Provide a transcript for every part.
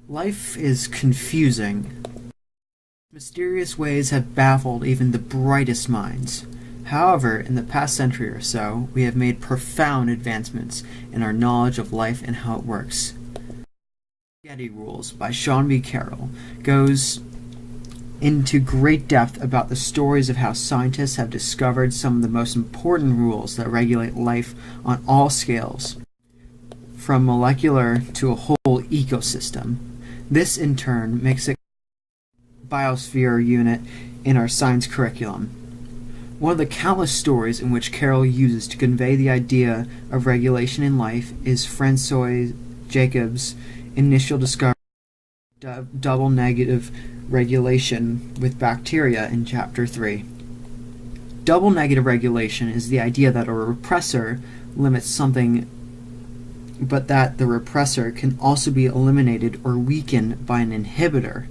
Life is confusing. Mysterious ways have baffled even the brightest minds. However, in the past century or so, we have made profound advancements in our knowledge of life and how it works. Serengeti Rules by Sean B. Carroll goes into great depth about the stories of how scientists have discovered some of the most important rules that regulate life on all scales, from molecular to a whole ecosystem. This, in turn, makes it a biosphere unit in our science curriculum. One of the countless stories in which Carroll uses to convey the idea of regulation in life is Francois Jacobs' initial discovery of double negative regulation with bacteria in Chapter 3. Double negative regulation is the idea that a repressor limits something, but that the repressor can also be eliminated or weakened by an inhibitor.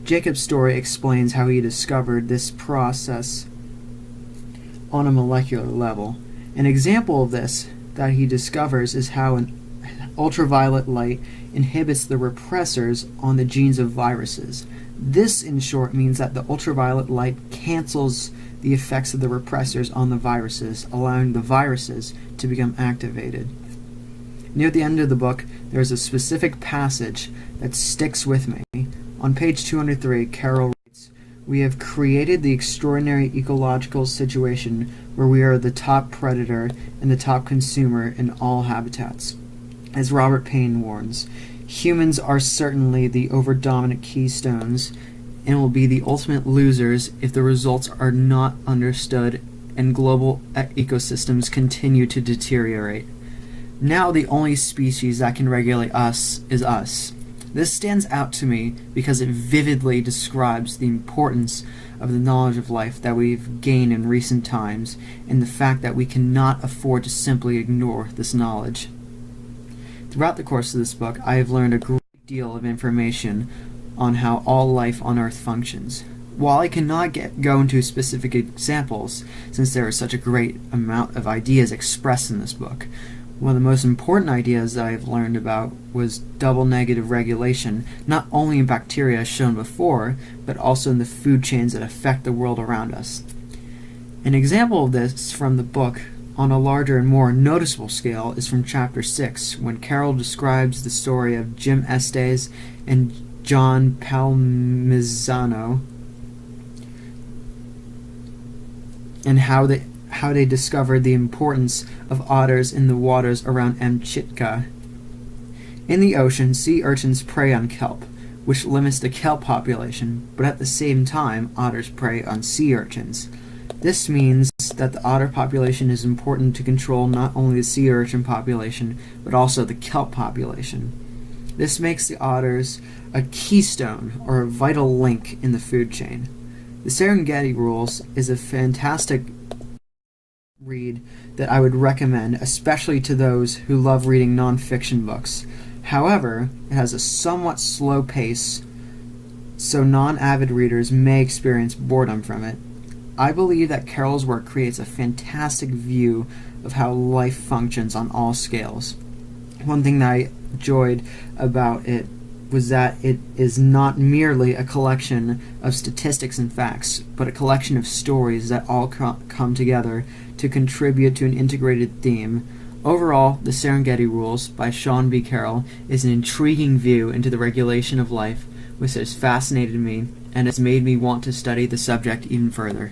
Jacob's story explains how he discovered this process on a molecular level. An example of this that he discovers is how an ultraviolet light inhibits the repressors on the genes of viruses. This, in short, means that the ultraviolet light cancels the effects of the repressors on the viruses, allowing the viruses to become activated. Near the end of the book, there is a specific passage that sticks with me. On page 203, Carroll writes, "We have created the extraordinary ecological situation where we are the top predator and the top consumer in all habitats. As Robert Payne warns, humans are certainly the overdominant keystones and will be the ultimate losers if the results are not understood and global ecosystems continue to deteriorate. Now the only species that can regulate us is us." This stands out to me because it vividly describes the importance of the knowledge of life that we've gained in recent times and the fact that we cannot afford to simply ignore this knowledge. Throughout the course of this book, I have learned a great deal of information on how all life on Earth functions. While I cannot go into specific examples, since there is such a great amount of ideas expressed in this book, one of the most important ideas that I have learned about was double negative regulation, not only in bacteria as shown before, but also in the food chains that affect the world around us. An example of this from the book, on a larger and more noticeable scale, is from Chapter 6, when Carroll describes the story of Jim Estes and John Palmisano and how they discovered the importance of otters in the waters around Amchitka. In the ocean, sea urchins prey on kelp, which limits the kelp population, but at the same time, otters prey on sea urchins. This means that the otter population is important to control not only the sea urchin population, but also the kelp population. This makes the otters a keystone, or a vital link in the food chain. The Serengeti Rules is a fantastic read that I would recommend, especially to those who love reading non-fiction books. However, it has a somewhat slow pace, so non-avid readers may experience boredom from it. I believe that Carroll's work creates a fantastic view of how life functions on all scales. One thing that I enjoyed about it was that it is not merely a collection of statistics and facts, but a collection of stories that all come together to contribute to an integrated theme. Overall, The Serengeti Rules by Sean B. Carroll is an intriguing view into the regulation of life, which has fascinated me and has made me want to study the subject even further.